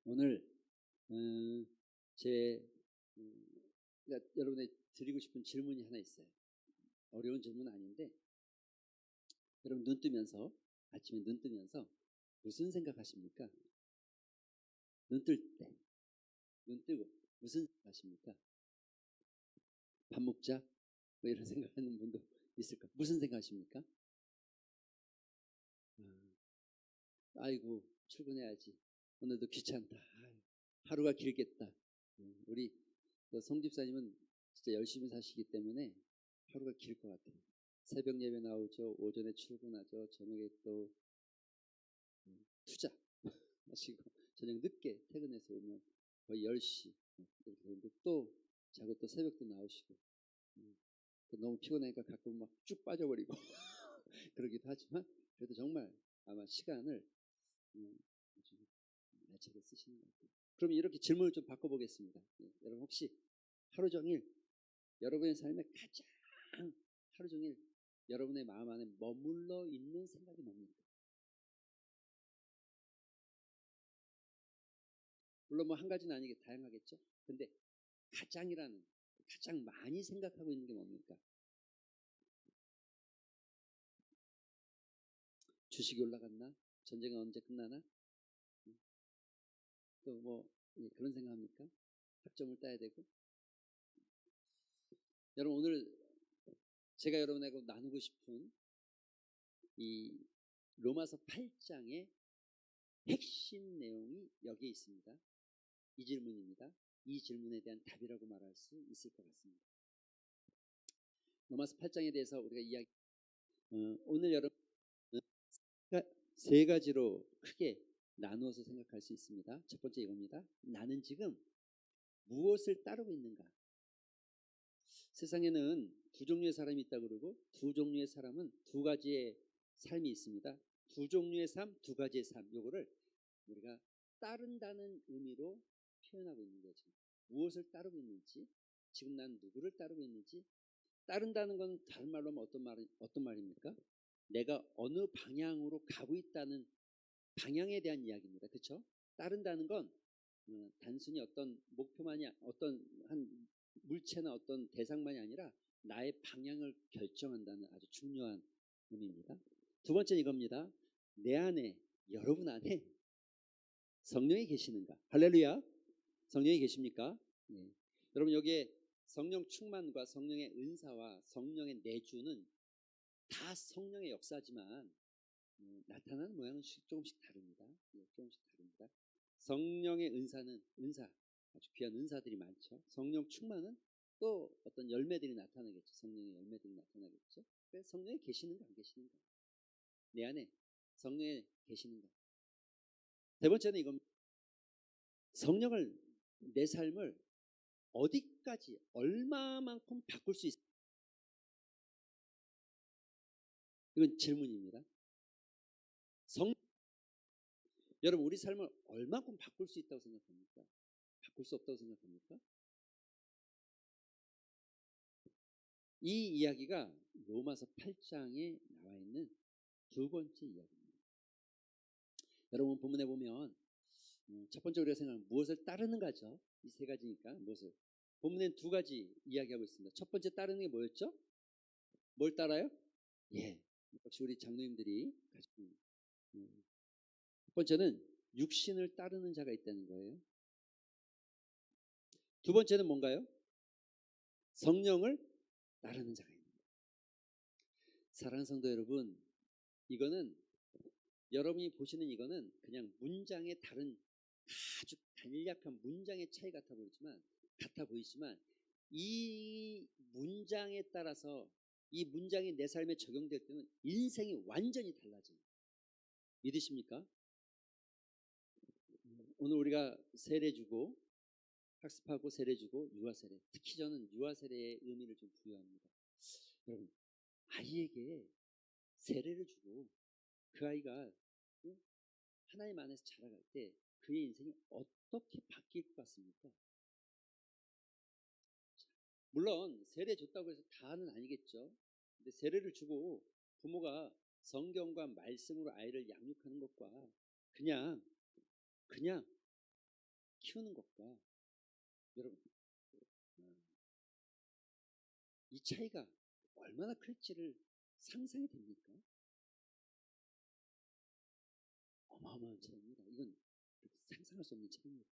오늘 제 그러니까 여러분에 드리고 싶은 질문이 하나 있어요. 어려운 질문은 아닌데 여러분 아침에 눈 뜨면서 무슨 생각하십니까? 눈 뜨고 무슨 생각하십니까? 밥 먹자 뭐 이런 생각하는 분도 있을까? 무슨 생각하십니까? 아이고 출근해야지. 오늘도 귀찮다. 하루가 길겠다. 우리 송 집사님은 진짜 열심히 사시기 때문에 하루가 길 것 같아요. 새벽 예배 나오죠. 오전에 출근하죠. 저녁에 또 투자 하시고 저녁 늦게 퇴근해서 오면 거의 10시 이렇게 되는데 또 자고 또 새벽도 나오시고 너무 피곤하니까 가끔 막 쭉 빠져버리고 그러기도 하지만 그래도 정말 아마 시간을 아주 알차게 쓰시는 것 같아요. 그럼 이렇게 질문을 좀 바꿔보겠습니다. 여러분 혹시 하루 종일 여러분의 삶에 가장 하루 종일 여러분의 마음 안에 머물러 있는 생각이 뭡니까? 물론 뭐 한 가지는 아니게 다양하겠죠. 근데 가장 많이 생각하고 있는 게 뭡니까? 주식이 올라갔나? 전쟁은 언제 끝나나? 또 뭐 그런 생각합니까? 학점을 따야 되고. 여러분 오늘 제가 여러분하고 나누고 싶은 이 로마서 8장의 핵심 내용이 여기에 있습니다. 이 질문입니다. 이 질문에 대한 답이라고 말할 수 있을 것 같습니다. 로마서 8장에 대해서 우리가 오늘 여러분 세 가지로 크게 나누어서 생각할 수 있습니다. 첫 번째 이겁니다. 나는 지금 무엇을 따르고 있는가? 세상에는 두 종류의 사람이 있다고 그러고 두 종류의 사람은 두 가지의 삶이 있습니다. 두 종류의 삶, 두 가지의 삶. 요거를 우리가 따른다는 의미로 표현하고 있는 거죠. 무엇을 따르고 있는지, 지금 난 누구를 따르고 있는지. 따른다는 건 다른 말로 하면 어떤 말입니까? 내가 어느 방향으로 가고 있다는 방향에 대한 이야기입니다. 그렇죠? 따른다는 건 단순히 어떤 목표만이 어떤 한 물체나 어떤 대상만이 아니라 나의 방향을 결정한다는 아주 중요한 의미입니다. 두 번째는 이겁니다. 내 안에, 여러분 안에 성령이 계시는가? 할렐루야. 성령이 계십니까? 네. 여러분 여기에 성령 충만과 성령의 은사와 성령의 내주는 다 성령의 역사지만 나타나는 모양은 조금씩 다릅니다. 조금씩 다릅니다. 성령의 은사, 아주 귀한 은사들이 많죠. 성령 충만은 또 어떤 열매들이 나타나겠죠. 성령의 열매들이 나타나겠죠. 그래서 성령이 계시는가 안 계시는가? 내 안에 성령이 계시는가? 세 번째는 이겁니다. 성령을 내 삶을 어디까지 얼마만큼 바꿀 수 있을까? 이건 질문입니다. 여러분 우리 삶을 얼마큼 바꿀 수 있다고 생각합니까? 바꿀 수 없다고 생각합니까? 이 이야기가 로마서 8장에 나와 있는 두 번째 이야기입니다. 여러분 본문에 보면 첫 번째 우리가 생각하는 무엇을 따르는가죠. 이 세 가지니까 무엇을. 본문에는 두 가지 이야기하고 있습니다. 첫 번째 따르는 게 뭐였죠? 뭘 따라요? 예, 역시 우리 장로님들이 가지고 첫 번째는 육신을 따르는 자가 있다는 거예요. 두 번째는 뭔가요? 성령을 따르는 자가 있는 거예요. 사랑하는 성도 여러분, 이거는 여러분이 보시는 이거는 그냥 문장의 다른 아주 간략한 문장의 차이 같아 보이지만 이 문장에 따라서 이 문장이 내 삶에 적용될 때는 인생이 완전히 달라져요. 믿으십니까? 오늘 우리가 세례 주고 학습하고 세례 주고 유아세례, 특히 저는 유아세례의 의미를 좀 부여합니다. 여러분 아이에게 세례를 주고 그 아이가 하나님 안에서 자라갈 때 그의 인생이 어떻게 바뀔 것 같습니까? 물론 세례 줬다고 해서 다는 아니겠죠. 근데 세례를 주고 부모가 성경과 말씀으로 아이를 양육하는 것과 그냥 키우는 것과 여러분 이 차이가 얼마나 클지를 상상이 됩니까? 어마어마한 차이입니다. 이건 상상할 수 없는 차이입니다.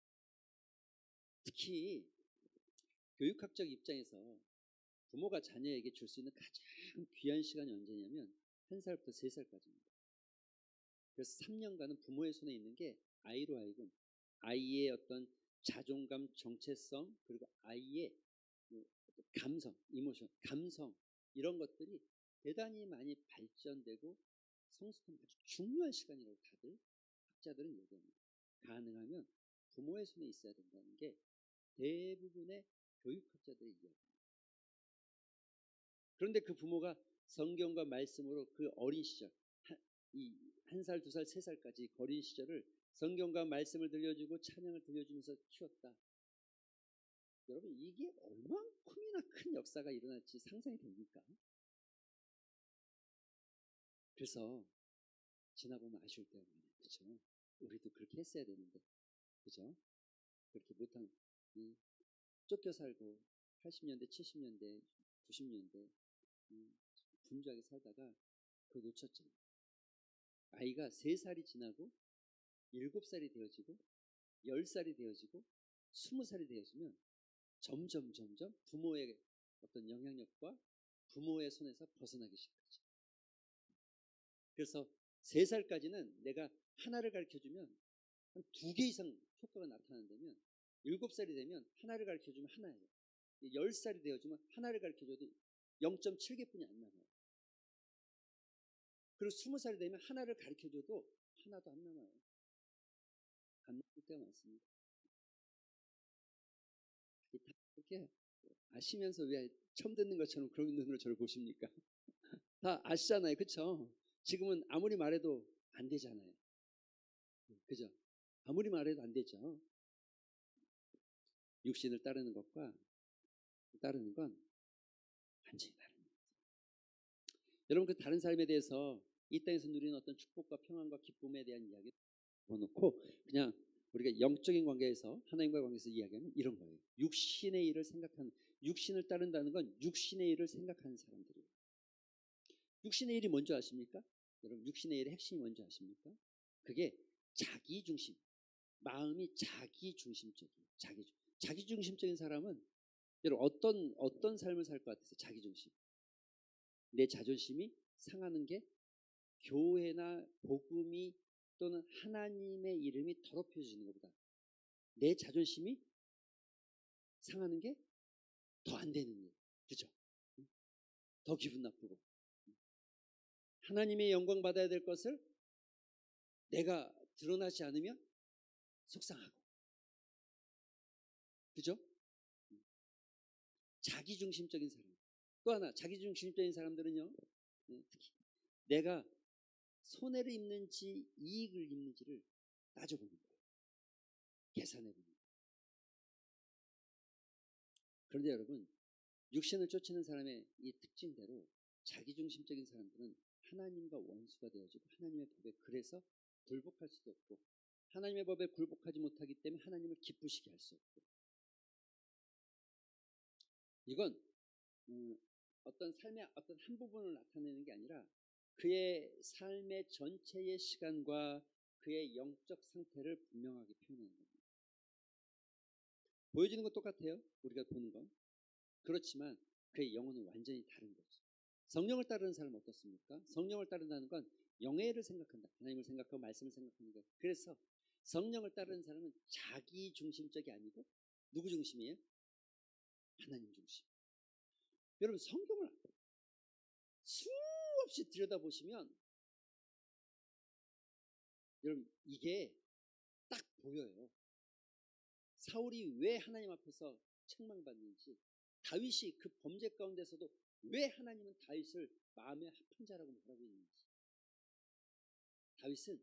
특히 교육학적 입장에서 부모가 자녀에게 줄 수 있는 가장 귀한 시간이 언제냐면 1살부터 3살까지입니다. 그래서 3년간은 부모의 손에 있는 게 아이로 하여금 아이의 어떤 자존감, 정체성, 그리고 아이의 감성, 이모션, 감성 이런 것들이 대단히 많이 발전되고 성숙하는 아주 중요한 시간이라고 다들 학자들은 얘기합니다. 가능하면 부모의 손에 있어야 된다는 게 대부분의 교육학자들의 이야기입니다. 그런데 그 부모가 성경과 말씀으로 그 어린 시절, 이 1살, 2살, 3살까지 어린 시절을 성경과 말씀을 들려주고 찬양을 들려주면서 키웠다. 여러분 이게 얼만큼이나 큰 역사가 일어날지 상상이 됩니까? 그래서 지나보면 아쉬울 때가 많아요. 그렇죠? 우리도 그렇게 했어야 되는데, 그죠? 그렇게 못한 쫓겨 살고 80년대, 70년대, 90년대 분주하게 살다가 그거 놓쳤잖아요. 아이가 3살이 지나고 7살이 되어지고 10살이 되어지고 20살이 되어지면 점점 부모의 어떤 영향력과 부모의 손에서 벗어나기 시작하죠. 그래서 3살까지는 내가 하나를 가르쳐주면 한 2개 이상 효과가 나타난다면 7살이 되면 하나를 가르쳐주면 하나예요. 10살이 되어지면 하나를 가르쳐줘도 0.7개뿐이 안 남아요. 그리고 20살이 되면 하나를 가르쳐줘도 하나도 안 남아요. 안 남을 때가 많습니다. 이렇게 아시면서 왜 처음 듣는 것처럼 그런 눈으로 저를 보십니까? 다 아시잖아요. 그렇죠? 지금은 아무리 말해도 안 되잖아요. 그죠? 아무리 말해도 안 되죠. 육신을 따르는 것과 따르는 건 완전히 다릅니다. 여러분 그 다른 삶에 대해서 이 땅에서 누리는 어떤 축복과 평안과 기쁨에 대한 이야기 놓고 그냥 우리가 영적인 관계에서 하나님과의 관계에서 이야기하는 이런 거예요. 육신의 일을 생각하는, 육신을 따른다는 건 육신의 일을 생각하는 사람들이에요. 육신의 일이 뭔지 아십니까? 여러분 육신의 일의 핵심이 뭔지 아십니까? 그게 자기 중심, 마음이 자기 중심적이에요. 자기 중심적인 사람은 여러분 어떤 삶을 살 것 같아서 자기 중심. 내 자존심이 상하는 게 교회나 복음이 또는 하나님의 이름이 더럽혀지는 것보다 내 자존심이 상하는 게 더 안 되는 일. 그죠? 더 기분 나쁘고 하나님의 영광 받아야 될 것을 내가 드러나지 않으면 속상하고 그죠? 자기중심적인 사람. 또 하나 자기중심적인 사람들은요. 특히 내가 손해를 입는지 이익을 입는지를 따져보는 거예요. 계산해보는 거예요. 그런데 여러분 육신을 쫓는 사람의 이 특징대로 자기중심적인 사람들은 하나님과 원수가 되어지고 하나님의 법에 그래서 굴복할 수도 없고 하나님의 법에 굴복하지 못하기 때문에 하나님을 기쁘시게 할 수 없고 이건 어떤 삶의 어떤 한 부분을 나타내는 게 아니라 그의 삶의 전체의 시간과 그의 영적 상태를 분명하게 표현하는 겁니다. 보여지는 건 똑같아요. 우리가 보는 건. 그렇지만 그의 영혼은 완전히 다른 거죠. 성령을 따르는 사람은 어떻습니까? 성령을 따른다는 건 영예를 생각한다. 하나님을 생각하고 말씀을 생각하는 거예요. 그래서 성령을 따르는 사람은 자기 중심적이 아니고 누구 중심이에요? 하나님 중심. 여러분 성경을 수없이 들여다보시면 여러분 이게 딱 보여요. 사울이 왜 하나님 앞에서 책망받는지 다윗이 그 범죄 가운데서도 왜 하나님은 다윗을 마음에 합한 자라고 말하고 있는지 다윗은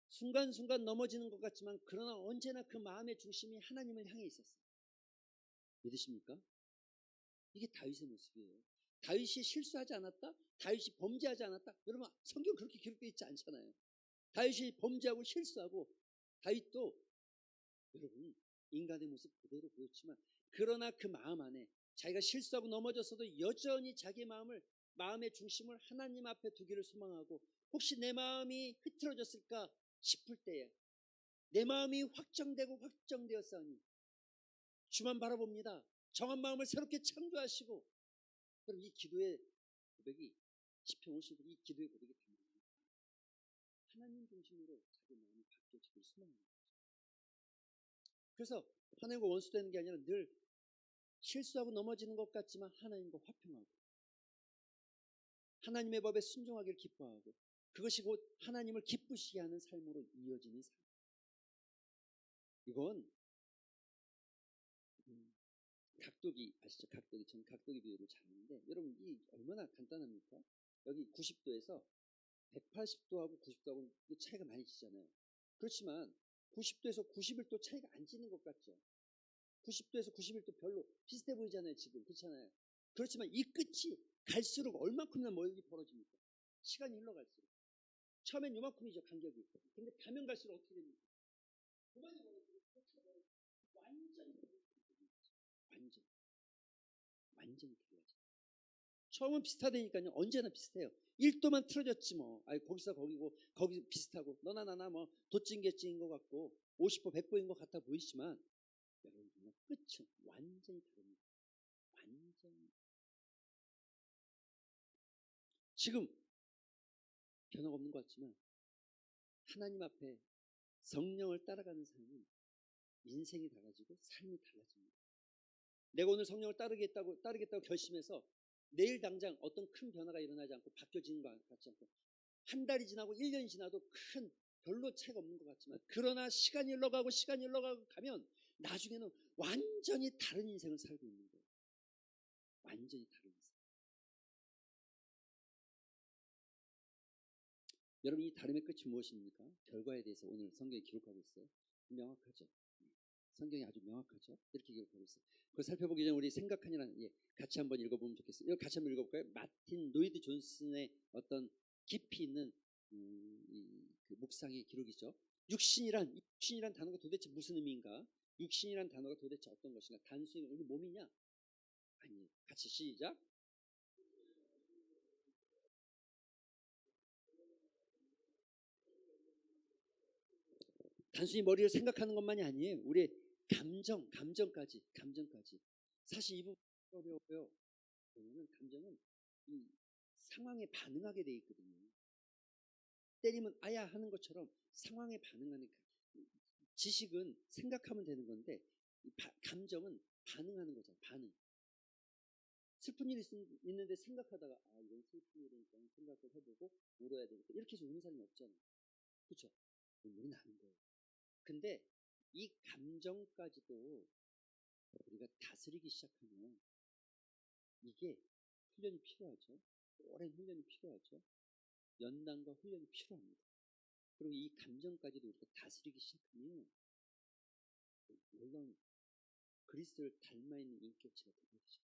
순간순간 넘어지는 것 같지만 그러나 언제나 그 마음의 중심이 하나님을 향해 있었어요. 믿으십니까? 이게 다윗의 모습이에요. 다윗이 실수하지 않았다? 다윗이 범죄하지 않았다? 여러분 성경 그렇게 기록되어 있지 않잖아요. 다윗이 범죄하고 실수하고 다윗도 여러분 인간의 모습 그대로 보였지만 그러나 그 마음 안에 자기가 실수하고 넘어졌어도 여전히 자기 마음의 중심을 하나님 앞에 두기를 소망하고 혹시 내 마음이 흐트러졌을까 싶을 때에 내 마음이 확정되었사오니 주만 바라봅니다. 정한 마음을 새롭게 창조하시고 그럼 이 기도의 고백이 시편 50편 이 기도의 고백이 됩니다. 하나님 중심으로 자기 마음이 바뀌어지기를 소망합니다. 그래서 하나님과 원수되는 게 아니라 늘 실수하고 넘어지는 것 같지만 하나님과 화평하고 하나님의 법에 순종하기를 기뻐하고 그것이 곧 하나님을 기쁘시게 하는 삶으로 이어지는 삶. 이건 각도기 아시죠? 각도기. 저는 각도기 비유를 잘 하는데 여러분 이 얼마나 간단합니까? 여기 90도에서 180도하고 90도하고 차이가 많이 지잖아요. 그렇지만 90도에서 91도 차이가 안 지는 것 같죠? 90도에서 91도 별로 비슷해 보이잖아요. 지금 그렇잖아요. 그렇지만 이 끝이 갈수록 얼마큼이나 멀리 벌어집니까? 시간이 흘러갈수록 처음엔 요만큼이죠. 간격이. 근데 가면 갈수록 어떻게 됩니까? 그만이 멀어지고 완전히 달라져. 처음은 비슷하다니까요. 언제나 비슷해요. 1도만 틀어졌지 뭐. 아니 거기서 거기고 거기 비슷하고 너나 나나 뭐 도찐개찐인 것 같고 50보 100보인 것 같아 보이지만 여러분 정말 끝은 완전히 다릅니다. 완전히. 지금 변화가 없는 것 같지만 하나님 앞에 성령을 따라가는 삶은 인생이 달라지고 삶이 달라집니다. 내가 오늘 성령을 따르겠다고 결심해서 내일 당장 어떤 큰 변화가 일어나지 않고 바뀌어지는 것 같지 않고 한 달이 지나고 1년이 지나도 큰 별로 차이가 없는 것 같지만 그러나 시간이 흘러가고 가면 나중에는 완전히 다른 인생을 살고 있는 거예요. 완전히 다른 인생. 여러분 이 다름의 끝이 무엇입니까? 결과에 대해서 오늘 성경이 기록하고 있어요. 명확하죠. 성경이 아주 명확하죠. 이렇게 기록하고 있어요. 그걸 살펴보기 전에 우리 생각하니라는 같이 한번 읽어보면 좋겠어요. 이거 같이 한번 읽어볼까요? 마틴 노이드 존슨의 어떤 깊이 있는 그 묵상의 기록이죠. 육신이란 단어가 도대체 무슨 의미인가? 육신이란 단어가 도대체 어떤 것인가? 단순히 우리 몸이냐? 아니에요. 같이 시작. 단순히 머리를 생각하는 것만이 아니에요. 우리의 감정까지. 사실 이 부분 어려워요. 왜냐면 감정은 이 상황에 반응하게 돼 있거든요. 때리면 아야 하는 것처럼 상황에 반응하는 지식은 생각하면 되는 건데 감정은 반응하는 거잖아요. 반응. 슬픈 일이 있는데 생각하다가 이건 슬픈 일이니까 생각을 해보고 울어야 되겠다. 이렇게 해서 우는 사람이 없잖아요. 그렇죠? 눈물이 나는 거예요. 근데 이 감정까지도 우리가 다스리기 시작하면 이게 훈련이 필요하죠. 오랜 훈련이 필요하죠. 연단과 훈련이 필요합니다. 그리고 이 감정까지도 우리가 다스리기 시작하면 물론 그리스도를 닮아있는 인격체가 되게 되죠.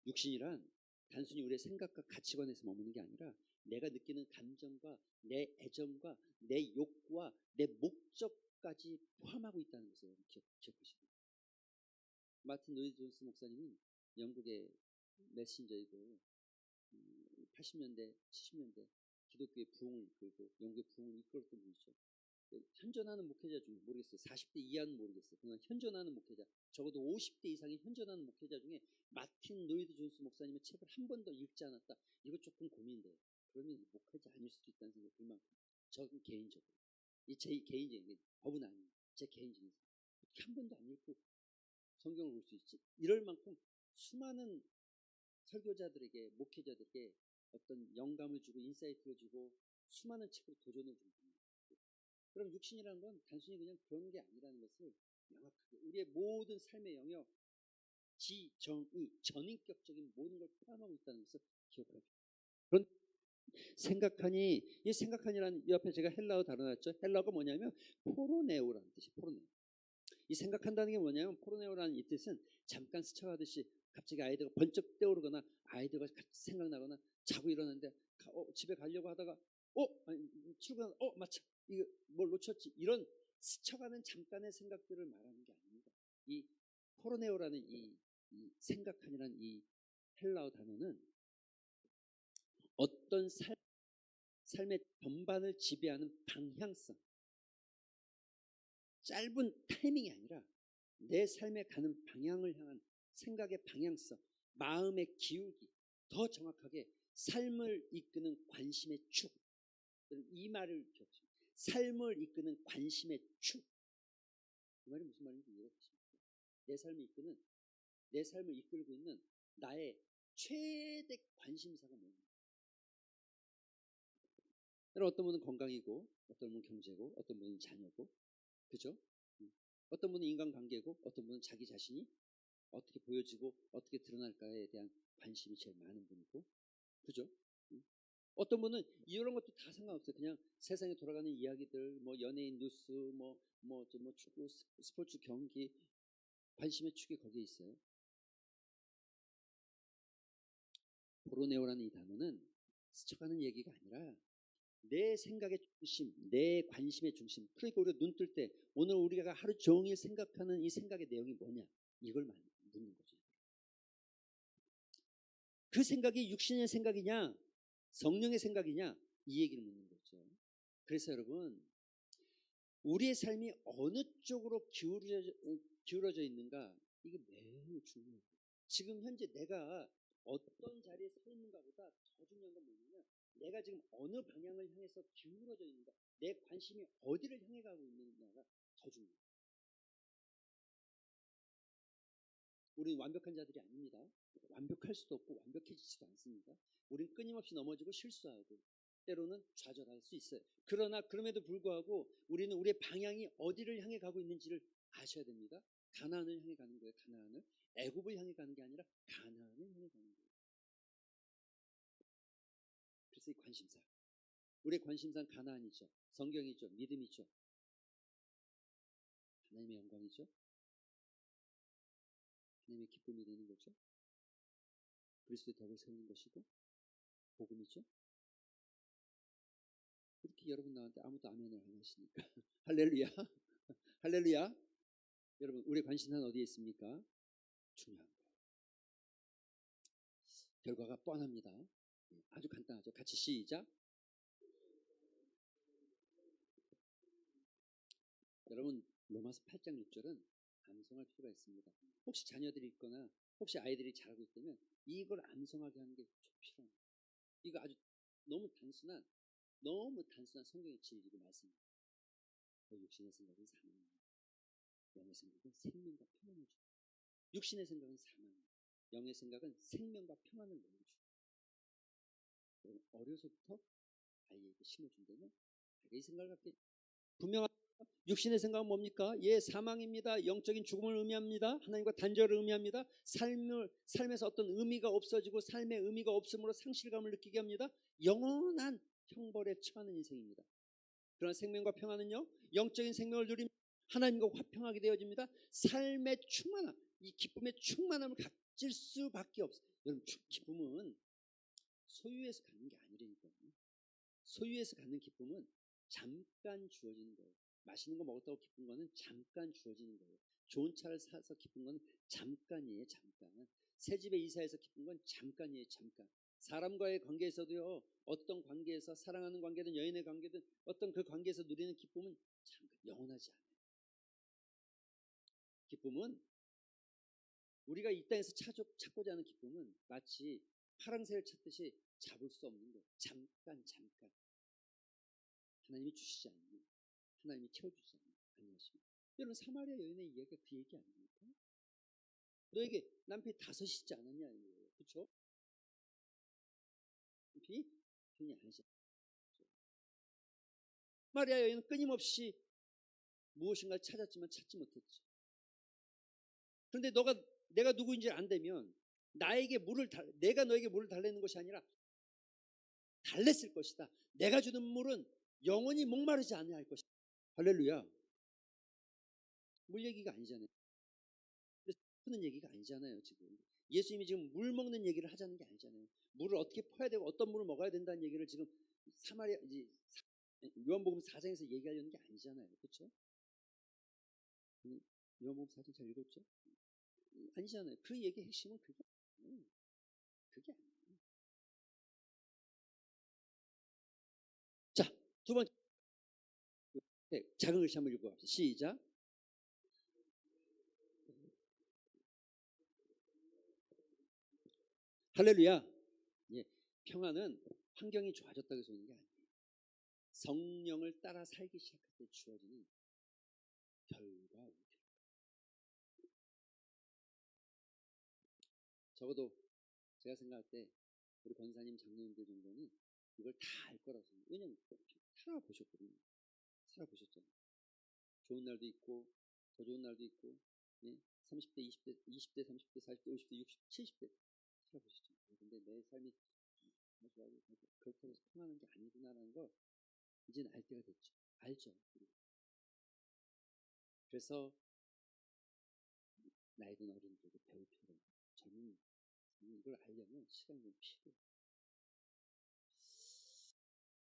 육신이란 단순히 우리의 생각과 가치관에서 머무는 게 아니라 내가 느끼는 감정과 내 애정과 내 욕구와 내 목적까지 포함하고 있다는 것을 기억하시고 마틴 노이즈 존스 목사님은 영국의 메신저이고 80년대 70년대 기독교의 부흥을 이끌고 영국의 부흥을 이끌었던 분이죠. 현존하는 목회자 중에 모르겠어요. 40대 이하는 모르겠어요. 그러나 현존하는 목회자, 적어도 50대 이상의 현존하는 목회자 중에 마틴 노이드 존스 목사님의 책을 한 번도 읽지 않았다. 이거 조금 고민돼요. 그러면 목회자 아닐 수도 있다는 생각이 들 만큼 저는 개인적으로 제 개인적인 법은 아니에요. 제 개인적인 어떻게 한 번도 안 읽고 성경을 볼 수 있지? 이럴 만큼 수많은 설교자들에게 목회자들에게 어떤 영감을 주고 인사이트를 주고 수많은 책으로 도전을 줍니다. 그럼 육신이라는 건 단순히 그냥 그런 게 아니라는 것을 명확하게 우리의 모든 삶의 영역, 지정의, 전인격적인 모든 걸 포함하고 있다는 것을 기억하죠. 그런 생각하니라는 이 옆에 제가 헬라어 다뤄놨죠. 헬라어가 뭐냐면 포로네오라는 뜻이 포로네오. 이 생각한다는 게 뭐냐면 포로네오라는 이 뜻은 잠깐 스쳐가듯이 갑자기 아이디어가 번쩍 떠오르거나 아이디어가 생각나거나 자고 일어났는데 집에 가려고 하다가 아니, 출근하다 마차 이거 뭘 놓쳤지 이런 스쳐가는 잠깐의 생각들을 말하는 게 아닙니다. 이 포르네오라는 이 생각하니라는 이 헬라어 단어는 어떤 삶의 전반을 지배하는 방향성, 짧은 타이밍이 아니라 내 삶에 가는 방향을 향한 생각의 방향성, 마음의 기울기, 더 정확하게 삶을 이끄는 관심의 축. 이 말을 기억하십시오. 삶을 이끄는 관심의 축. 이 말이 무슨 말인지 이해하십니까? 내 삶을 이끌고 있는 나의 최대 관심사가 뭡니까? 어떤 분은 건강이고, 어떤 분은 경제고, 어떤 분은 자녀고, 그죠? 어떤 분은 인간관계고, 어떤 분은 자기 자신이 어떻게 보여지고 어떻게 드러날까에 대한 관심이 제일 많은 분이고, 그죠? 어떤 분은 이런 것도 다 상관없어요. 그냥 세상에 돌아가는 이야기들, 뭐 연예인 뉴스, 뭐 축구, 스포츠 경기, 관심의 축이 거기에 있어요. 포르네오라는 이 단어는 스쳐가는 얘기가 아니라 내 생각의 중심, 내 관심의 중심. 그러니까 우리가 눈 뜰 때 오늘 우리가 하루 종일 생각하는 이 생각의 내용이 뭐냐, 이걸 묻는 거죠. 그 생각이 육신의 생각이냐 성령의 생각이냐, 이 얘기를 묻는 거죠. 그래서 여러분, 우리의 삶이 어느 쪽으로 기울어져 있는가, 이게 매우 중요해요. 지금 현재 내가 어떤 자리에 서 있는가보다 더 중요한 건 뭐냐면, 내가 지금 어느 방향을 향해서 기울어져 있는가, 내 관심이 어디를 향해 가고 있느냐가 더 중요해요. 우리는 완벽한 자들이 아닙니다. 완벽할 수도 없고 완벽해지지도 않습니다. 우리는 끊임없이 넘어지고 실수하고 때로는 좌절할 수 있어요. 그러나 그럼에도 불구하고 우리는 우리의 방향이 어디를 향해 가고 있는지를 아셔야 됩니다. 가나안을 향해 가는 거예요. 가나안을. 애굽을 향해 가는 게 아니라 가나안을 향해 가는 거예요. 그래서 이 관심사, 우리의 관심사는 가나안이죠. 성경이죠. 믿음이죠. 하나님의 영광이죠. 하나님의 기쁨이 되는 거죠. 그리스도의 덕을 세우는 것이고 복음이죠. 이렇게 여러분 나한테 아무도 아멘을 안 하시니까 할렐루야. 할렐루야. 여러분, 우리의 관심사는 어디에 있습니까? 중요한 거예요. 결과가 뻔합니다. 아주 간단하죠. 같이 시작. 여러분, 로마서 8장 6절은 암송할 필요가 있습니다. 혹시 자녀들이 있거나 혹시 아이들이 잘하고 있다면 이걸 암송하게 하는 게 좀 필요합니다. 이거 아주 너무 단순한 성경의 진리고 말씀입니다. 육신의 생각은 사망입니다. 영의 생각은 생명과 평안을 줍니다. 육신의 생각은 사망입니다. 영의 생각은 생명과 평안을 내어줍니다. 어려서부터 아이에게 심어준다면 아이가 이 생각을 갖게 분명한. 육신의 생각은 뭡니까? 예, 사망입니다. 영적인 죽음을 의미합니다. 하나님과 단절을 의미합니다. 삶에서 어떤 의미가 없어지고 삶의 의미가 없음으로 상실감을 느끼게 합니다. 영원한 형벌에 처하는 인생입니다. 그러나 생명과 평안은요, 영적인 생명을 누리면 하나님과 화평하게 되어집니다. 삶의 충만함, 이 기쁨의 충만함을 가질 수밖에 없어요. 여러분, 기쁨은 소유해서 갖는 게 아니라니까요. 소유해서 갖는 기쁨은 잠깐 주어지는 거예요. 맛있는 거 먹었다고 기쁜 거는 잠깐 주어지는 거예요. 좋은 차를 사서 기쁜 거는 잠깐이에요. 잠깐. 새 집에 이사해서 기쁜 건 잠깐이에요. 잠깐. 사람과의 관계에서도요, 어떤 관계에서, 사랑하는 관계든 여인의 관계든 어떤 그 관계에서 누리는 기쁨은 잠깐, 영원하지 않아요. 기쁨은, 우리가 이 땅에서 찾고자 하는 기쁨은 마치 파랑새를 찾듯이 잡을 수 없는 거예요. 잠깐. 하나님이 주시지 않으면, 하나님이 채워주지 않으십니다. 여러분, 사마리아 여인의 이야기가 그 얘기 아닙니까? 너에게 남편이 5이 있지 않았냐, 이거예요. 그렇죠? 남편이 편이 아니지. 마리아 여인은 끊임없이 무엇인가를 찾았지만 찾지 못했죠. 그런데 내가 누구인지 안되면 내가 너에게 물을 달래는 것이 아니라 달랬을 것이다. 내가 주는 물은 영원히 목마르지 않게 할 것이다. 할렐루야. 물 얘기가 아니잖아요. 푸는 얘기가 아니잖아요. 지금 예수님이 지금 물 먹는 얘기를 하자는 게 아니잖아요. 물을 어떻게 퍼야 되고 어떤 물을 먹어야 된다는 얘기를 지금 요한복음 4장에서 얘기하려는 게 아니잖아요. 그렇죠? 요한복음 4장 잘 읽었죠? 아니잖아요. 그 얘기의 핵심은 그게 아니에요. 그게 아니에요. 자, 두 번째 작은 글씨 한번 읽어봅시다. 시작. 할렐루야. 예, 평안은 환경이 좋아졌다고 해서 오는 게 아니에요. 성령을 따라 살기 시작할 때 주어지는 별과 우별. 적어도 제가 생각할 때 우리 권사님, 장로님들 정도는 이걸 다 알 거라고 생각해요. 왜냐면 살아보셨거든요. 살아보셨잖아요. 좋은 날도 있고 더 좋은 날도 있고, 예? 30대, 20대, 20대, 30대, 40대, 50대, 60대, 70대 살아보셨잖아요. 근데 내 삶이 좋아하고 그렇다고 해서 평안한 게 아니구나라는 걸 이제는 알 때가 됐죠. 알죠. 그래서 나이 든 어른들에게 배울 필요가 있는 저는 이걸 알려면 시간이 좀 필요해요.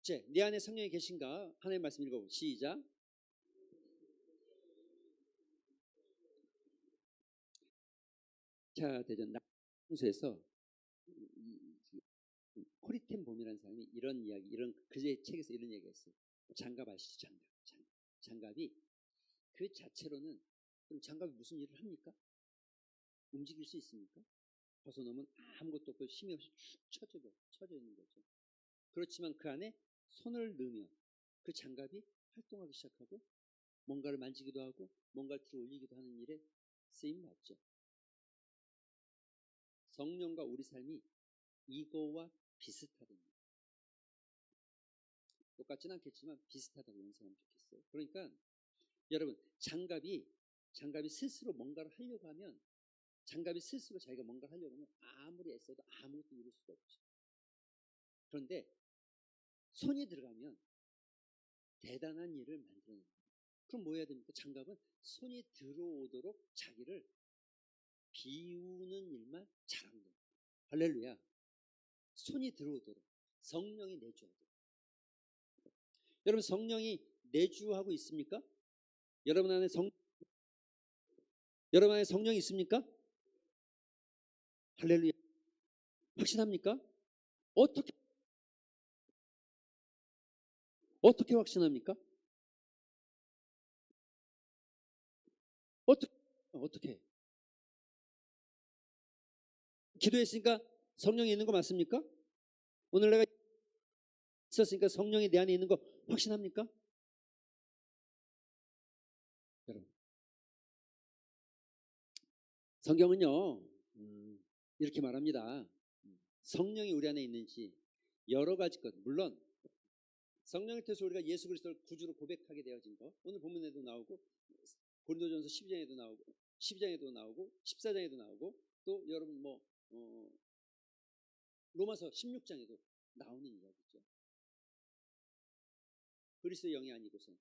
이제 내 안에 성령이 계신가? 하나님의 말씀 읽어보고 시작. 자, 대전 낙성수에서 코리텐 봄이라는 사람이 이런 이야기, 이런 그제 책에서 이런 얘기가 있어요. 장갑 아시죠? 장갑이 그 자체로는, 그럼 장갑이 무슨 일을 합니까? 움직일 수 있습니까? 벗어놓으면 아무것도 없고 힘이 없이 축 쳐져 있는 거죠. 그렇지만 그 안에 손을 넣으면 그 장갑이 활동하기 시작하고 뭔가를 만지기도 하고 뭔가를 들어 올리기도 하는 일에 쓰임 받죠. 성령과 우리 삶이 이거와 비슷하답니다. 똑같진 않겠지만 비슷하다고 연상하면 좋겠어요. 그러니까 여러분, 장갑이 스스로 뭔가를 하려고 하면, 장갑이 스스로 자기가 뭔가를 하려고 하면 아무리 애써도 아무것도 이룰 수가 없죠. 그런데 손이 들어가면 대단한 일을 만들어냅니다. 그럼 뭐 해야 됩니까? 장갑은 손이 들어오도록 자기를 비우는 일만 잘하면 됩니다. 할렐루야. 손이 들어오도록 성령이 내주하도록. 여러분, 성령이 내주하고 있습니까? 여러분 안에 성령이 있습니까? 할렐루야. 확신합니까? 어떻게 확신합니까? 어떻게 기도했으니까 성령이 있는 거 맞습니까? 오늘 내가 있었으니까 성령이 내 안에 있는 거 확신합니까? 여러분, 성경은요 이렇게 말합니다. 성령이 우리 안에 있는지 여러 가지 것, 물론 성령을 통해서 우리가 예수 그리스도를 구주로 고백하게 되어진 거, 오늘 본문에도 나오고 고린도전서 12장에도 나오고 12장에도 나오고 14장에도 나오고, 또 여러분 로마서 16장에도 나오는 이야기죠. 그리스도의 영이 아니고선,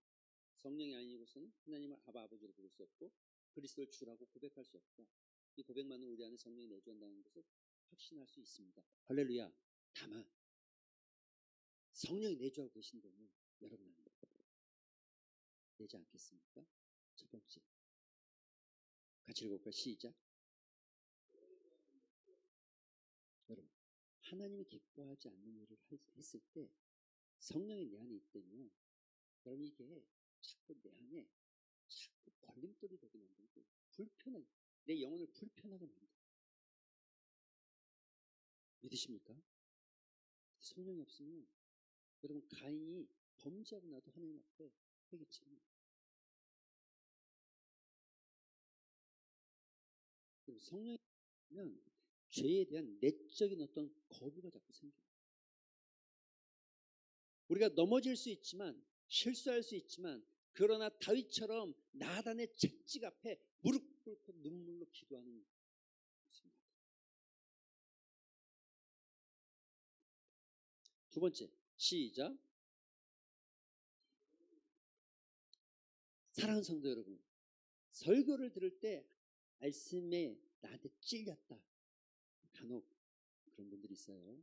성령이 아니고서는 하나님을 아바 아버지로 부를 수 없고 그리스도를 주라고 고백할 수 없고, 이 고백만은 우리 안에 성령이 내주한다는 것을 확신할 수 있습니다. 할렐루야. 다만 성령이 내주하고 계신다면 여러분 안에 되지 않겠습니까? 첫 번째, 같이 읽어볼까요? 시작. 여러분, 하나님이 기뻐하지 않는 일을 했을 때 성령이 내 안에 있다면 여러분, 이게 자꾸 내 안에 자꾸 걸림돌이 되게 만들고 내 영혼을 불편하게 만들어요. 믿으십니까? 성령이 없으면 여러분, 가인이 범죄하고 나도 하나님 앞에 회개치는, 성령이 없으면 죄에 대한 내적인 어떤 거부가 자꾸 생겨요. 우리가 넘어질 수 있지만, 실수할 수 있지만, 그러나 다윗처럼 나단의 채찍 앞에 무릎 꿇고 눈물로 기도하는 것입니다. 두 번째, 시작. 사랑하는 성도 여러분, 설교를 들을 때 말씀에 나한테 찔렸다, 간혹 그런 분들이 있어요.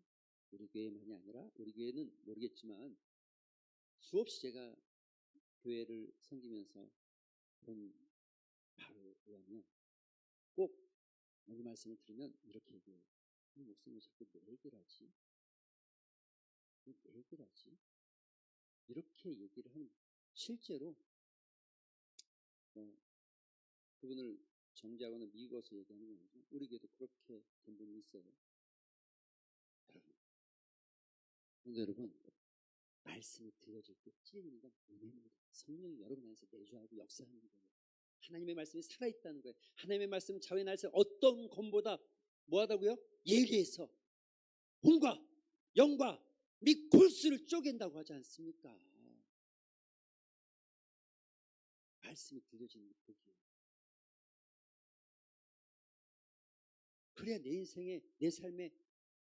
우리 교회만이 아니라, 우리 교회는 모르겠지만 수없이 제가 교회를 섬기면서 본 바로 의하면 꼭 여기 말씀을 들으면 이렇게 얘기해요. 이 목사님 왜 자꾸 내 얘기를 하지? 왜 내 얘기를 하지? 이렇게 얘기를 하는, 실제로 그분을 정죄하거나 미워서 얘기하는 게 아니죠. 우리 교회도 그렇게 된 분이 있어요. 근데 여러분, 말씀이 들려질 때 찔리는 건 은혜입니다. 성령이 여러분 안에서 내주하고 역사하는 거예요. 하나님의 말씀이 살아있다는 거예요. 하나님의 말씀은 자외 날세 어떤 검보다 뭐하다고요? 예리해서 혼과 영과 및 골수를 쪼갠다고 하지 않습니까? 말씀이 들려지는 게 복이에요. 그래야 내 인생에, 내 삶에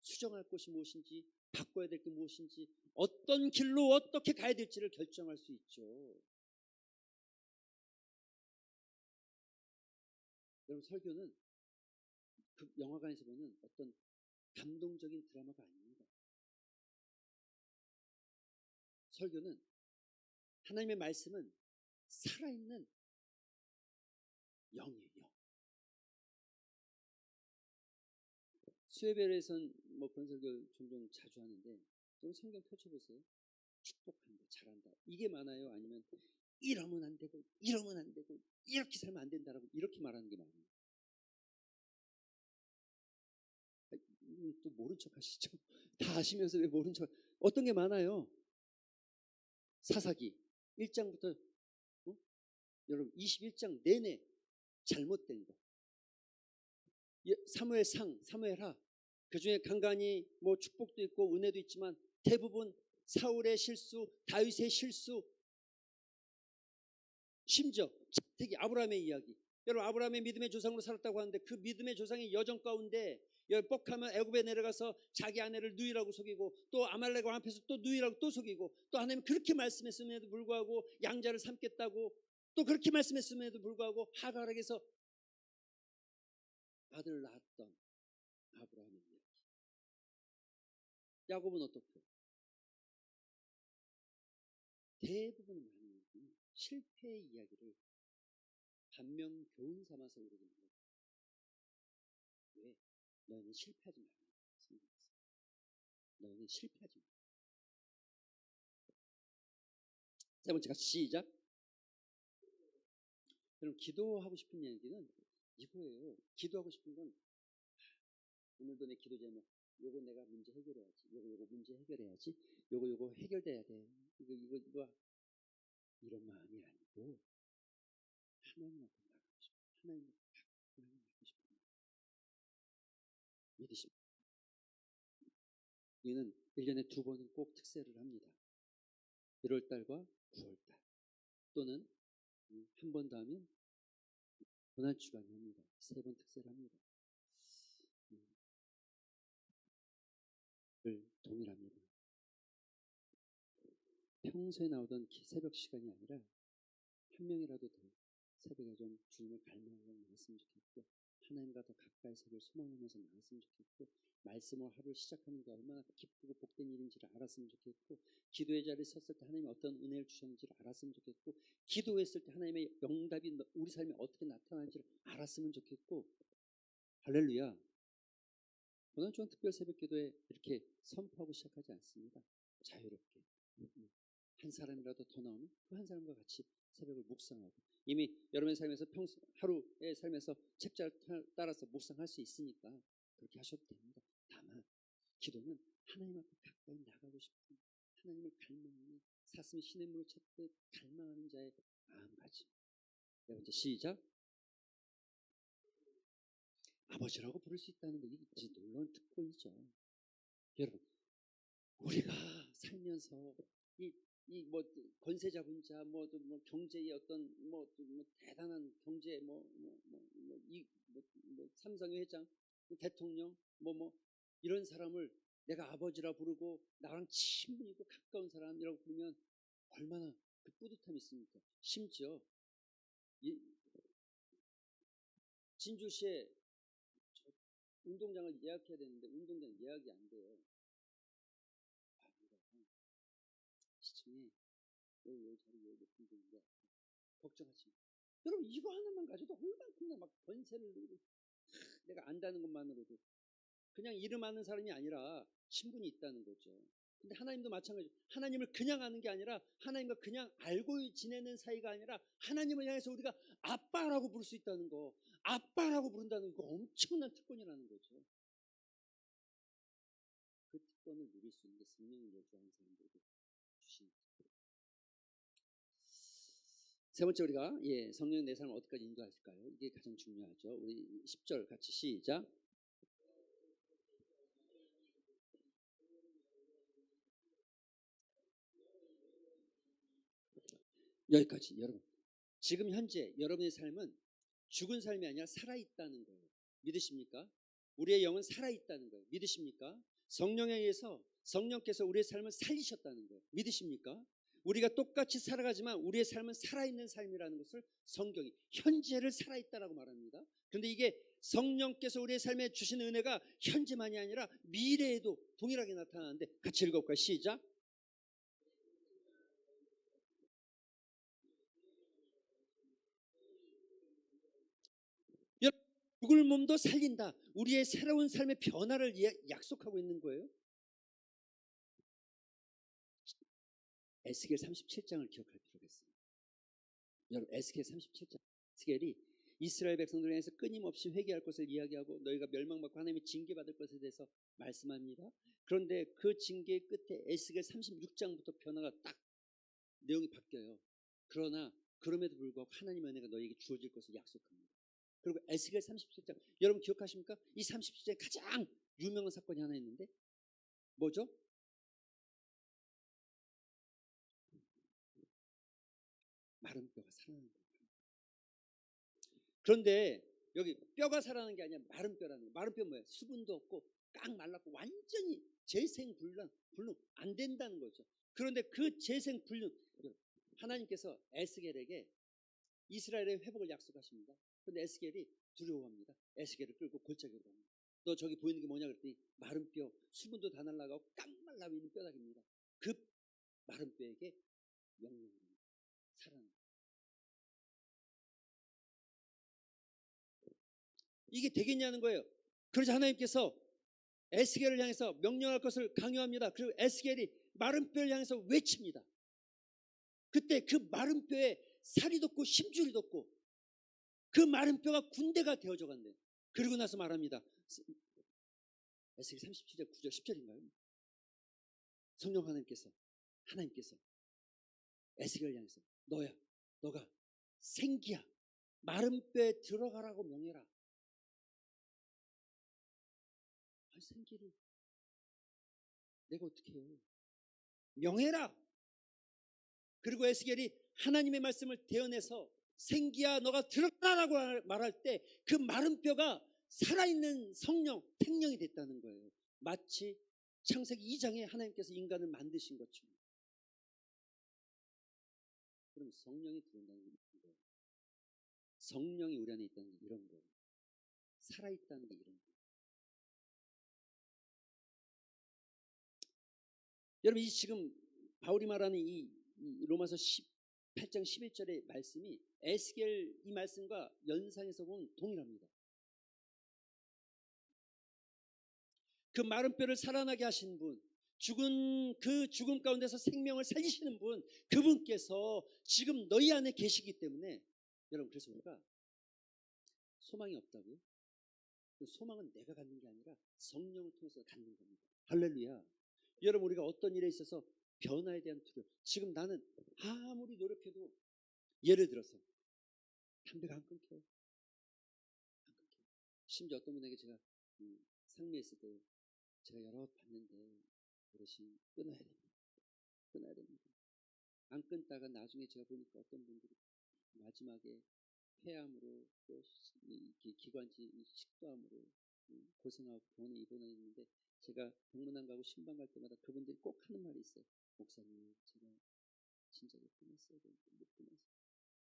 수정할 것이 무엇인지, 바꿔야 될 게 무엇인지, 어떤 길로 어떻게 가야 될지를 결정할 수 있죠. 여러분, 설교는 그 영화관에서 보는 어떤 감동적인 드라마가 아닙니다. 설교는, 하나님의 말씀은 살아있는 영이에요. 영. 수혜별에선 뭐 그런 설교 종종 자주 하는데, 좀 성경 펼쳐보세요. 축복한다, 잘한다, 이게 많아요? 아니면 이러면 안 되고, 이러면 안 되고, 이렇게 살면 안 된다라고 이렇게 말하는 게 많아요? 또 모른 척 하시죠? 다 아시면서 왜 모른 척? 어떤 게 많아요? 사사기 1장부터 여러분 21장 내내 잘못된 거. 사무엘상, 사무엘하, 그 중에 간간히 뭐 축복도 있고 은혜도 있지만 대부분 사울의 실수, 다윗의 실수, 심지어 특히 아브라함의 이야기. 여러분, 아브라함의 믿음의 조상으로 살았다고 하는데 그 믿음의 조상의 여정 가운데 뻑하면 애굽에 내려가서 자기 아내를 누이라고 속이고, 또 아말렉 왕 앞에서 또 누이라고 또 속이고, 또 하나님 그렇게 말씀했음에도 불구하고 양자를 삼겠다고 또 그렇게 말씀했음에도 불구하고 하갈에게서 아들을 낳았던 아브라함의 이야기. 야곱은 어떻고? 대부분의 많은 실패의 이야기를 반면 교훈 삼아서 우리에게 말해요. 왜? 너희는 실패하지 말라. 너희는 실패하지 말라. 세 번째가 시작. 그럼 기도하고 싶은 얘기는 이거예요. 기도하고 싶은 건, 오늘도 내 기도 제목, 요거 내가 문제 해결해야지, 요거 문제 해결해야지, 요거 해결돼야 돼, 이거 이런 마음이 아니고 하나님 앞에 나가고 싶어. 하나님 앞에 나가고 싶은 마음. 믿으십니까? 우리는 1년에 2번은 꼭 특세를 합니다. 1월달과 9월달, 또는 한 번 더 하면 고난주간이 합니다. 3번 특세를 합니다. 동일합니다. 평소에 나오던 새벽 시간이 아니라 한 명이라도 더 새벽에 좀 주님을 갈망하고 나왔으면 좋겠고, 하나님과 더 가까이 서길 소망하면서 나왔으면 좋겠고, 말씀을 하루를 시작하는 게 얼마나 기쁘고 복된 일인지를 알았으면 좋겠고, 기도의 자리에 섰을 때 하나님이 어떤 은혜를 주셨는지를 알았으면 좋겠고, 기도했을 때 하나님의 응답이 우리 삶에 어떻게 나타나는지를 알았으면 좋겠고. 할렐루야. 고난주간 특별 새벽 기도에 이렇게 선포하고 시작하지 않습니다. 자유롭게 한 사람이라도 더 나오면 그 한 사람과 같이 새벽을 묵상하고, 이미 여러분의 삶에서 하루의 삶에서 책자를 따라서 묵상할 수 있으니까 그렇게 하셔도 됩니다. 다만 기도는 하나님 앞에 가까이 나가고 싶은, 하나님을 갈망하는, 사슴이 시냇물을 찾듯 갈망하는 자의 마음가짐. 네 번째 시작. 아버지라고 부를 수 있다는 거, 이게 놀라운 특권이죠. 여러분, 우리가 살면서 뭐 권세 잡은 자, 뭐 경제의 어떤 뭐 대단한 경제, 삼성의 회장, 대통령, 이런 사람을 내가 아버지라 부르고 나랑 친분이고 가까운 사람이라고 부르면 얼마나 그 뿌듯함이 있습니까? 심지어 진주시에 운동장을 예약해야 되는데 운동장 예약이 안 돼요. 시청에 여기 자리 여기 높은 데인데 걱정하지 마. 여러분 이거 하나만 가져도 얼마나 막 권세를 누리고 내가 안다는 것만으로도 그냥 이름 아는 사람이 아니라 신분이 있다는 거죠. 근데 하나님도 마찬가지죠. 하나님을 그냥 아는 게 아니라 하나님과 그냥 알고 지내는 사이가 아니라 하나님을 향해서 우리가 아빠라고 부를 수 있다는 거, 아빠라고 부른다는 거 엄청난 특권이라는 거죠. 그 특권을 누릴 수 있는 게 성령을 요구하는 사람들에게 주신 특권. 세 번째 우리가 성령이 내 삶을 어디까지 인도하실까요? 이게 가장 중요하죠. 우리 10절 같이 시작. 여기까지. 여러분 지금 현재 여러분의 삶은 죽은 삶이 아니라 살아있다는 거예요. 믿으십니까? 우리의 영은 살아있다는 거예요. 믿으십니까? 성령에 의해서 성령께서 우리의 삶을 살리셨다는 거예요. 믿으십니까? 우리가 똑같이 살아가지만 우리의 삶은 살아있는 삶이라는 것을 성경이 현재를 살아있다라고 말합니다. 그런데 이게 성령께서 우리의 삶에 주신 은혜가 현재만이 아니라 미래에도 동일하게 나타나는데 같이 읽어볼까요? 시작. 죽을 몸도 살린다. 우리의 새로운 삶의 변화를 약속하고 있는 거예요. 에스겔 37장을 기억할 필요가 있습니다. 여러분 에스겔 37장 에스겔이 이스라엘 백성들에 대해서 끊임없이 회개할 것을 이야기하고 너희가 멸망받고 하나님의 징계받을 것에 대해서 말씀합니다. 그런데 그 징계의 끝에 에스겔 36장부터 변화가 딱 내용이 바뀌어요. 그러나 그럼에도 불구하고 하나님의 은혜가 너희에게 주어질 것을 약속합니다. 그리고 에스겔 37장 여러분 기억하십니까? 이 37장에 가장 유명한 사건이 하나 있는데 뭐죠? 마른 뼈가 살아나는 거예요. 그런데 여기 뼈가 살아나는 게 아니라 마른 뼈라는 거예요. 마른 뼈 뭐예요? 수분도 없고 깡 말랐고 완전히 재생불능 안 된다는 거죠. 그런데 그 재생불능 하나님께서 에스겔에게 이스라엘의 회복을 약속하십니다. 그런데 에스겔이 두려워합니다. 에스겔을 끌고 골짜기로 갑니다. 너 저기 보이는 게 뭐냐 그랬더니 마른 뼈 수분도 다 날아가고 깡 말라 있는 뼈다귀입니다. 그 마른 뼈에게 명령을 합니다. 살아나. 이게 되겠냐는 거예요. 그러자 하나님께서 에스겔을 향해서 명령할 것을 강요합니다. 그리고 에스겔이 마른 뼈를 향해서 외칩니다. 그때 그 마른 뼈에 살이 돋고 심줄이 돋고 그 마른 뼈가 군대가 되어져 간대요. 그리고 나서 말합니다. 에스겔 37절 9절 10절인가요? 성령 하나님께서 에스겔을 향해서 너가 생기야 마른 뼈에 들어가라고 명해라. 생기를 내가 어떻게 해요? 명해라. 그리고 에스겔이 하나님의 말씀을 대언해서 생기야 너가 들어가라고 말할 때 그 마른 뼈가 살아있는 성령 생명이 됐다는 거예요. 마치 창세기 2장에 하나님께서 인간을 만드신 것처럼. 그럼 성령이 들어온다는 게 이런 거예요. 성령이 우리 안에 있다는 게 이런 거예요. 살아있다는 게 이런 거예요. 여러분 이 지금 바울이 말하는 이 로마서 18장 11절의 말씀이 에스겔 이 말씀과 연상해서 보면 동일합니다. 그 마른 뼈를 살아나게 하신 분, 그 죽음 가운데서 생명을 살리시는 분, 그분께서 지금 너희 안에 계시기 때문에 여러분 그래서 우리가 소망이 없다고요? 그 소망은 내가 갖는 게 아니라 성령을 통해서 갖는 겁니다. 할렐루야. 여러분 우리가 어떤 일에 있어서 변화에 대한 두려움. 지금 나는 아무리 노력해도 예를 들어서 담배가 안 끊겨요. 안 끊겨요. 심지어 어떤 분에게 제가 상미했을 때 제가 여러 번 봤는데 어르신 끊어야 됩니다. 끊어야 됩니다. 안 끊다가 나중에 제가 보니까 어떤 분들이 마지막에 폐암으로 또 기관지 식도암으로 고생하고 병원에 입원했는데 제가 병문안 가고 신방 갈 때마다 그분들이 꼭 하는 말이 있어요. 목사님 제가 진작에 끊었어야 되는데 못 끊어서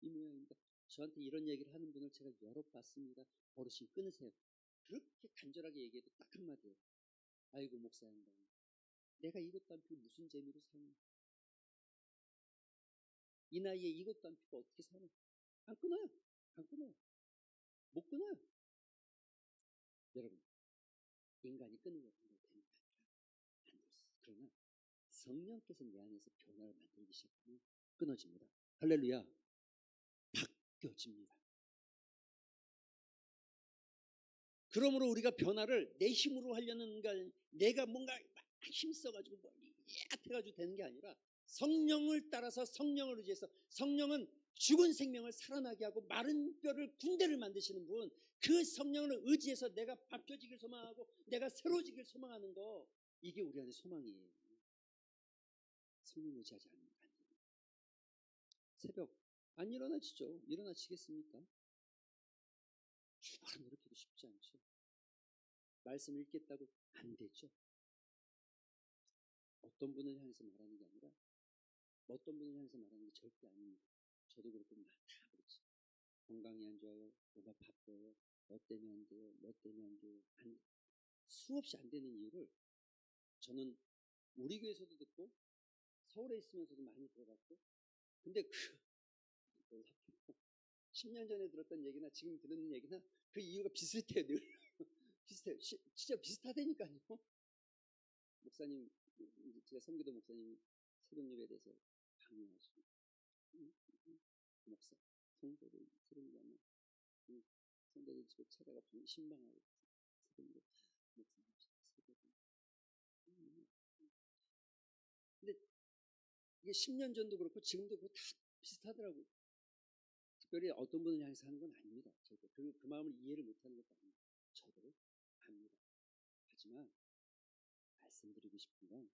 이 모양입니다. 저한테 이런 얘기를 하는 분을 제가 여러 봤습니다. 어르신 끊으세요. 그렇게 간절하게 얘기해도 딱 한마디예요. 아이고 목사 양반 내가 이것도 안 피고 무슨 재미로 사냐. 이 나이에 이것도 안 피고 어떻게 사냐. 안 끊어요. 많이 끊으려고 한다고 되는 게 아니라 안 됐어. 그러나 성령께서 내 안에서 변화를 만들기 시작하면 끊어집니다. 할렐루야. 바뀌어집니다. 그러므로 우리가 변화를 내 힘으로 하려는 걸 내가 뭔가 막 힘써가지고 뭐 해가지고 되는 게 아니라 성령을 따라서 성령을 의지해서 성령은 죽은 생명을 살아나게 하고 마른 뼈를 군대를 만드시는 분, 그 성령을 의지해서 내가 바뀌어지길 소망하고 내가 새로워지길 소망하는 거, 이게 우리 안에 소망이에요. 성령 의지하지 않으면 안 됩니다. 새벽 안 일어나지죠? 일어나지겠습니까? 죽어라 노력해도 쉽지 않죠. 말씀 읽겠다고 안 되죠. 어떤 분을 향해서 말하는 게 아니라 어떤 분을 향해서 말하는 게 절대 아닙니다. 저도 그렇고 다 그렇지. 건강이 안 좋아요. 뭐가 바빠요. 뭐 때문에 안 돼요. 뭐 때문에 안 돼요. 수없이 안 되는 이유를 저는 우리 교회에서도 듣고 서울에 있으면서도 많이 들어봤고, 근데 놀랍게도 10년 전에 들었던 얘기나 지금 듣는 얘기나 그 이유가 비슷해요. 늘 비슷해요. 진짜 비슷하다니까요. 목사님, 제가 섬기던 목사님이 새벽 예배에 대해서 강요하시고, 목사 성도들 새벽 예배 하면 성도들 집에 찾아가 신방하고 새벽 예배 목사님 새벽에. 근데 이게 10년 전도 그렇고 지금도 그렇고 다 비슷하더라고요. 특별히 어떤 분을 향해서 하는 건 아닙니다. 절대 그 마음을 이해를 못하는 것도 아닙니다. 저도 압니다. 하지만 말씀드리고 싶은 건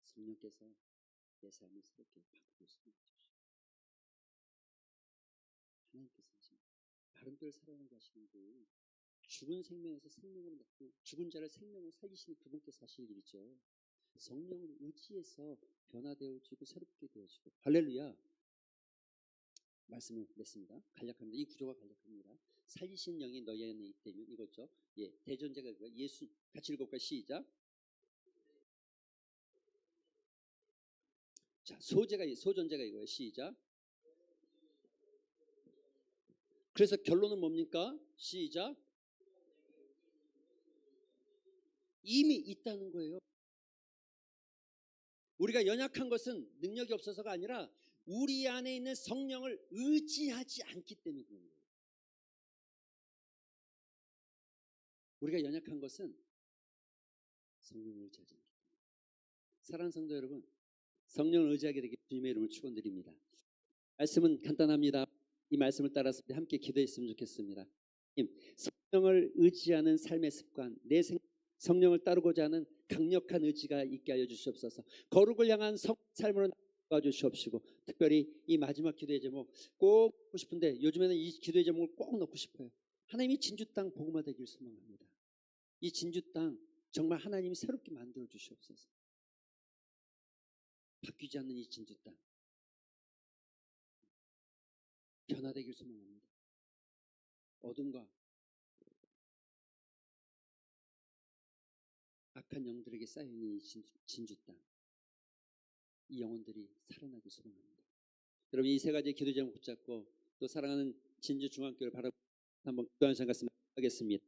성령께서 내 삶을 새롭게 바꾸고 있습니다. 하나님께서 하십니다. 마른 뼈를 살아나게 하시는 분, 죽은 생명에서 생명으로 낳고 죽은 자를 생명으로 살리시는 그분께서 하실 일이죠. 성령을 의지해서 변화되어지고 새롭게 되어지고. 할렐루야. 말씀을 냈습니다. 간략합니다. 이 구조가 간략합니다. 살리신 영이 너희 안에 있다면 이거죠. 예, 대전제가 예수. 같이 읽어볼까요? 시작. 자, 소전제가 이거예요. 시작. 그래서 결론은 뭡니까? 시작. 이미 있다는 거예요. 우리가 연약한 것은 능력이 없어서가 아니라 우리 안에 있는 성령을 의지하지 않기 때문에 그런 거예요. 우리가 연약한 것은 성령을 의지하지 않기 때문에. 사랑하는 성도 여러분, 성령을 의지하게 되길 주님의 이름을 축원드립니다. 말씀은 간단합니다. 이 말씀을 따라서 함께 기도했으면 좋겠습니다. 성령을 의지하는 삶의 습관, 내 성령을 따르고자 하는 강력한 의지가 있게 하여 주시옵소서. 거룩을 향한 삶으로 도와주시옵시고, 특별히 이 마지막 기도의 제목 꼭 넣고 싶은데 요즘에는 이 기도의 제목을 꼭 넣고 싶어요. 하나님이 진주 땅 복음화 되길 소망합니다. 이 진주 땅 정말 하나님이 새롭게 만들어 주시옵소서. 바뀌지 않는 이 진주 땅 변화되길 소망합니다. 어둠과 악한 영들에게 쌓여있는 이 진주 땅, 이 영혼들이 살아나길 소망합니다. 여러분, 이 세 가지 기도 제목 붙잡고 또 사랑하는 진주 중앙교회를 바라보고 한번 기도하는 시간 갖습니다. 하겠습니다.